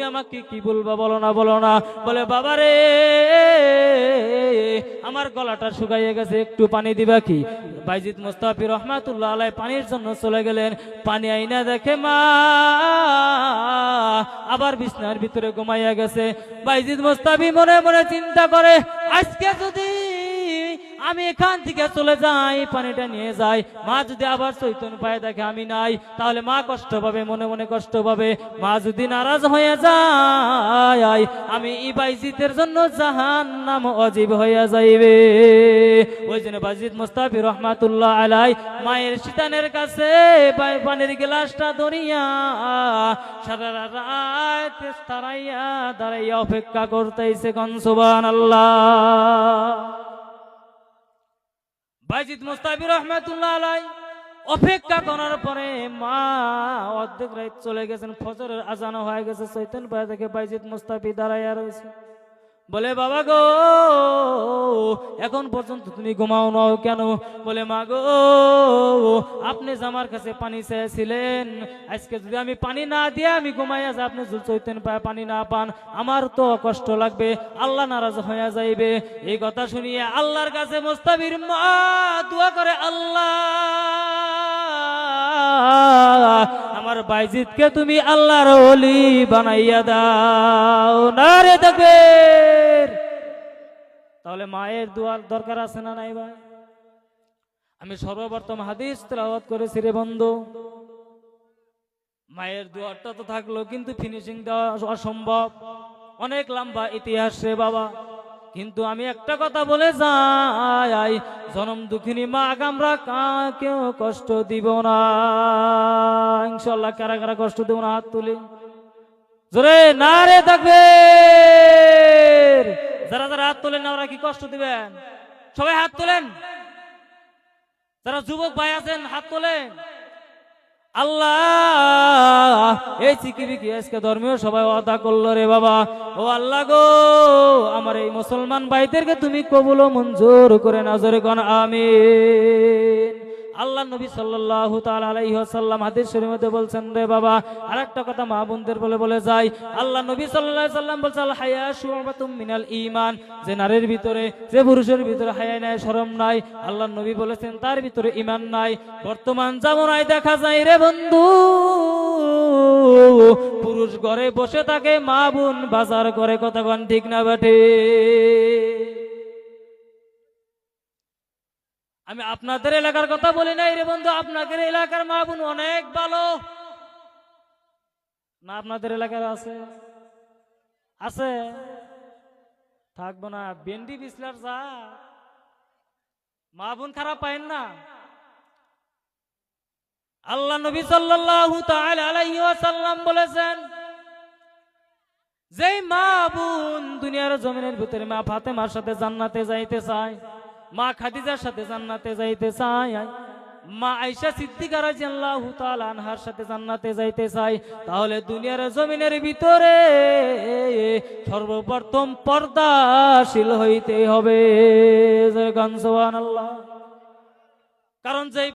আমাকে কি বলবা বলো না বলে বাবা রে আমার গলাটা শুকাইয়ে গেছে, একটু পানি দিবা কি? বাইজিদ মুস্তাফি রহমাতুল্লাহ আলাইহি পানির জন্য চলে গেলেন। পানি আইনা দেখে মা আবার বিছনার ভিতরে ঘুমাইয়া গেছে। বাইজিদ মুস্তাফি মনে মনে চিন্তা করে, আজকে যদি আমি এখান থেকে চলে যাই, পানিটা নিয়ে যাই, মা যদি আবার চৈতন্য পায় দেখে আমি নাই, তাহলে মা কষ্ট পাবে, মনে মনে কষ্ট পাবে। মা যদি নারাজ হয়ে যায়, আমি এই বাইজিদের জন্য জাহান্নাম অজীব হয়ে যাইবে। ওই জন্য বাইজিদ মুস্তাফি রহমাতুল্লাহ আলাইহি মায়ের শীতানের কাছে পানির গ্লাসটা ধরিয়া সারা রাত দাঁড়াইয়া অপেক্ষা করতেছে। কোন সুবহানাল্লাহ। বাইজিদ মুস্তাফি রহমাতুল্লাহ আলাইহি অপেক্ষা করার পরে মা অর্ধেক রাত চলে গেছেন, ফজরের আজান হয়ে গেছে। চৈতন্য পায় থেকে বাইজিদ মুস্তাফি দাঁড়াইয়া রয়েছে। বলে বাবা গো এখন পর্যন্ত তুমি ঘুমাও নাও কেন? বলে মা গো আপনি যে আমার কাছে পানি চেয়েছিলেন, আজকে যদি আমি পানি না দিয়ে আমি ঘুমাইয়া যাই, আপনি যদি চৈতন্য পায় পানি না পান, আমার তো কষ্ট লাগবে, আল্লাহ নারাজ হয়ে যাইবে। এই কথা শুনিয়ে আল্লাহর কাছে মুস্তাফির মা দোয়া করে, আল্লাহ আমার বাইজিদকে তুমি আল্লাহর ওলি বানাইয়া দাও। নারে তাকবীর। তাহলে মায়ের দোয়ার দরকার আছে না নাই ভাই? আমি সর্বপ্রথম হাদিস তেলাওয়াত করেছি রে বন্ধু। মায়ের দোয়ারটা তো থাকলো, কিন্তু ফিনিশিং দেওয়া অসম্ভব, অনেক লম্বা ইতিহাস রে বাবা। কিন্তু আমি একটা কথা বলে যাই, জনম দুঃখিনী মা আমরা কেউ কষ্ট দিব না ইনশাআল্লাহ। কারা কারা কষ্ট দিব না হাত তুলি জোরে, নারে তাকবীর। যারা যারা হাত তোলেন না ওরা কি কষ্ট দিবেন? সবাই হাত তোলেন। যারা যুবক ভাই আছেন হাত তোলেন। আল্লাহ এই চিকিবিকি আজকে ধর্মীয় সবাই ওয়াদা করলো রে বাবা। ও আল্লাহ গো আমার এই মুসলমান ভাইদেরকে তুমি কবুল ও মঞ্জুর করে না, জোরে কোন আমিন। আল্লাহ নবী সাল্লাল্লাহু তাআলা আলাইহি ওয়াসাল্লাম হাদিস শরীফের মধ্যে বলছেন রে বাবা, আরেকটা কথা মা বোনদের বলে যায়। আল্লাহ নবী সাল্লাল্লাহু আলাইহি ওয়াসাল্লাম বলছেন আল হায়া শুবাতুম মিনাল ঈমান, যে নারীর ভিতরে, যে পুরুষের ভিতরে হায়া নাই, শরম নাই, আল্লাহ নবী বলেছেন তার ভিতরে ঈমান নাই। বর্তমান জামানায় দেখা যায় রে বন্ধু, পুরুষ ঘরে বসে থাকে, মা বোন বাজার করে। কথা কোন ঠিক না বেঠে? আমি আপনাদের এলাকার কথা বলি নাই রে বন্ধু, আপনাদের এলাকার মা বোন অনেক ভালো না? আপনাদের এলাকার আছে আছে থাকবো না? বেন্ডি বিসলার যা মা বোন খারাপ পায়েন না। আল্লাহ নবী সাল্লাল্লাহু তাআলা আলাইহি ওয়াসাল্লাম বলেছেন, যেই মা বোন দুনিয়ার জমিনের ভিতরে মা ফাতেমার সাথে জান্নাতে যাইতে চায়, মা খাদিজার সাথে জান্নাতে যাইতে চায়, মা আয়েশা সিদ্দিকা রাদিয়াল্লাহু তাআলা আনহার সাথে জান্নাতে যাইতে চায়, তাহলে দুনিয়ার জমিনের ভিতরে সর্বপ্রথম পর্দাশীল হইতে হবে। সুবহানাল্লাহ। কারণ যেই